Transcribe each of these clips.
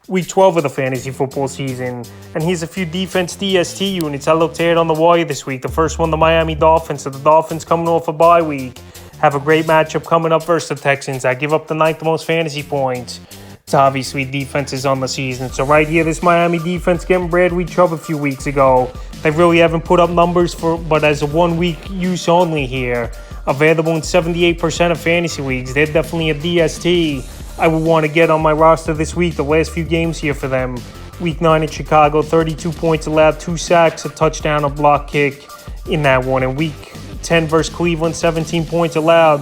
week 12 of the fantasy football season. And here's a few defense DST units I looked at on the wire this week. The first one, the Miami Dolphins. So the Dolphins coming off a bye week have a great matchup coming up versus the Texans. I give up the ninth most fantasy points to obviously defenses on the season. So right here, this Miami defense getting Bradley Chubb a few weeks ago. They really haven't put up numbers but as a 1 week use only here. Available in 78% of fantasy leagues. They're definitely a DST I would want to get on my roster this week. The last few games here for them. Week 9 in Chicago, 32 points allowed, 2 sacks, a touchdown, a block kick in that one. And week 10 versus Cleveland, 17 points allowed,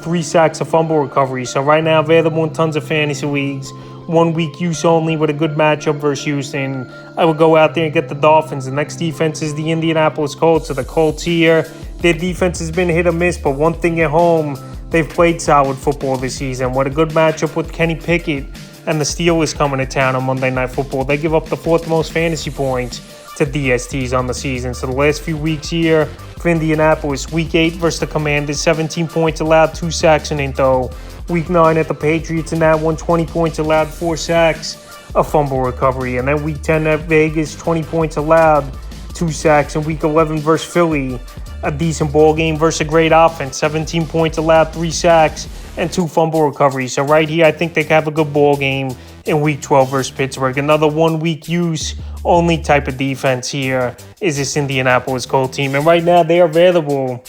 3 sacks, a fumble recovery. So right now available in tons of fantasy leagues. 1 week use only with a good matchup versus Houston. I would go out there and get the Dolphins. The next defense is the Indianapolis Colts. So the Colts here, their defense has been hit or miss, but one thing at home, they've played solid football this season. What a good matchup with Kenny Pickett and the Steelers coming to town on Monday Night Football. They give up the 4th most fantasy points to DSTs on the season. So the last few weeks here for Indianapolis, week 8 versus the Commanders, 17 points allowed, 2 sacks and into. Week 9 at the Patriots in that one, 20 points allowed, 4 sacks, a fumble recovery. And then week 10 at Vegas, 20 points allowed, 2 sacks. And week 11 versus Philly, a decent ball game versus a great offense, 17 points allowed, 3 sacks, and 2 fumble recoveries. So right here, I think they have a good ball game in week 12 versus Pittsburgh. Another 1 week use only type of defense here is this Indianapolis Colts team. And right now, they are available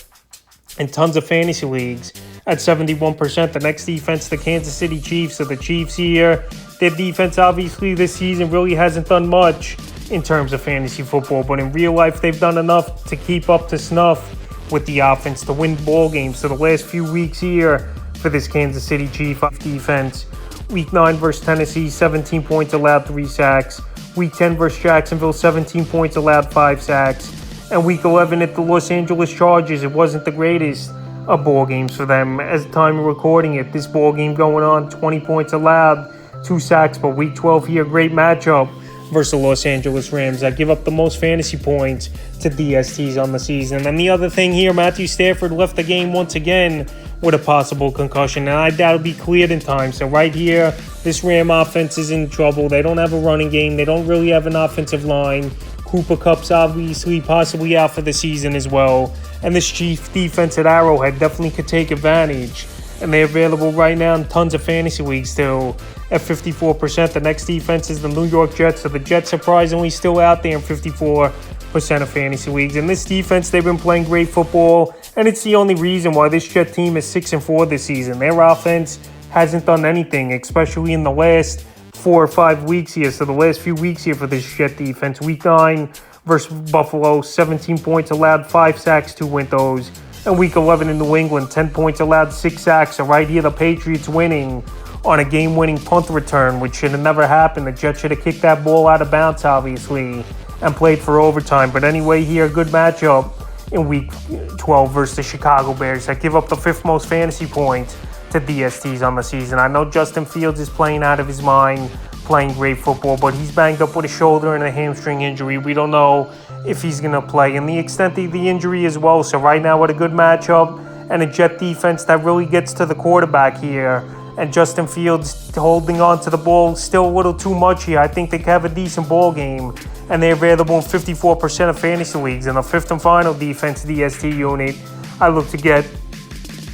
in tons of fantasy leagues at 71%. The next defense, the Kansas City Chiefs. So the Chiefs here, their defense obviously this season really hasn't done much in terms of fantasy football, but in real life, they've done enough to keep up to snuff with the offense to win ball games. So the last few weeks here for this Kansas City Chiefs defense, week 9 versus Tennessee, 17 points allowed, 3 sacks. Week 10 versus Jacksonville, 17 points allowed, 5 sacks. And week 11 at the Los Angeles Chargers, it wasn't the greatest of ball games for them. As the time of recording it, this ball game going on, 20 points allowed, 2 sacks. But week 12 here, great matchup versus the Los Angeles Rams. I give up the most fantasy points to DSTs on the season. And the other thing here, Matthew Stafford left the game once again with a possible concussion, and I doubt it'll be cleared in time. So right here, this Ram offense is in trouble. They don't have a running game. They don't really have an offensive line. Cooper Kupp's obviously possibly out for the season as well. And this Chiefs defense at Arrowhead definitely could take advantage. And they're available right now in tons of fantasy leagues still at 54%. The next defense is the New York Jets. So the Jets surprisingly still out there in 54% of fantasy leagues. And this defense, they've been playing great football. And it's the only reason why this Jet team is 6-4 this season. Their offense hasn't done anything, especially in the last 4 or 5 weeks here. So the last few weeks here for this Jet defense. Week 9 versus Buffalo, 17 points allowed, 5 sacks, 2 windows. And week 11 in New England, 10 points allowed, 6 sacks. So right here, the Patriots winning on a game-winning punt return, which should have never happened. The Jets should have kicked that ball out of bounds, obviously, and played for overtime. But anyway, here, good matchup in week 12 versus the Chicago Bears. I give up the 5th most fantasy points to DSTs on the season. I know Justin Fields is playing out of his mind, playing great football, but he's banged up with a shoulder and a hamstring injury. We don't know if he's going to play and the extent of the injury as well. So right now, with a good matchup and a Jet defense that really gets to the quarterback here, and Justin Fields holding on to the ball still a little too much here, I think they can have a decent ball game, and they're available in 54% of fantasy leagues. And the 5th and final defense DST unit I look to get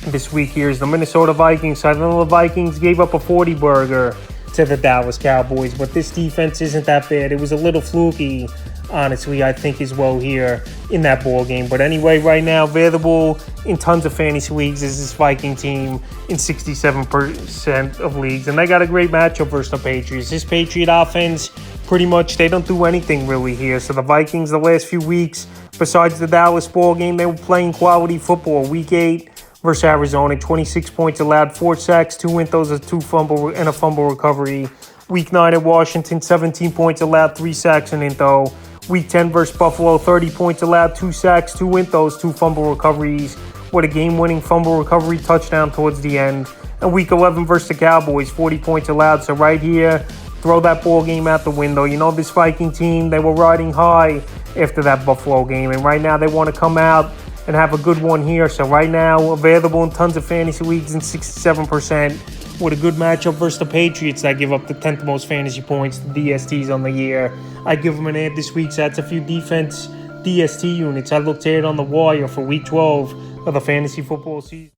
this week here is the Minnesota Vikings. I know the Vikings gave up a 40-burger to the Dallas Cowboys, but this defense isn't that bad. It was a little fluky, honestly, I think, as well here in that ball game. But anyway, right now, available in tons of fantasy leagues is this Viking team in 67% of leagues. And they got a great matchup versus the Patriots. This Patriot offense, pretty much, they don't do anything really here. So the Vikings, the last few weeks, besides the Dallas ball game, they were playing quality football. Week 8 versus Arizona, 26 points allowed, 4 sacks, 2 windows, a fumble recovery. Week 9 at Washington, 17 points allowed, 3 sacks and into. Week 10 versus Buffalo, 30 points allowed, 2 sacks, 2 windows, 2 fumble recoveries with a game-winning fumble recovery touchdown towards the end. And Week 11 versus the Cowboys, 40 points allowed. So right here, throw that ball game out the window. You know, this Viking team, they were riding high after that Buffalo game. And right now, they want to come out and have a good one here. So right now, available in tons of fantasy leagues in 67%. with a good matchup versus the Patriots that give up the 10th most fantasy points to DSTs on the year. I give them an edge this week, so that's a few defense DST units I looked at on the wire for week 12 of the fantasy football season.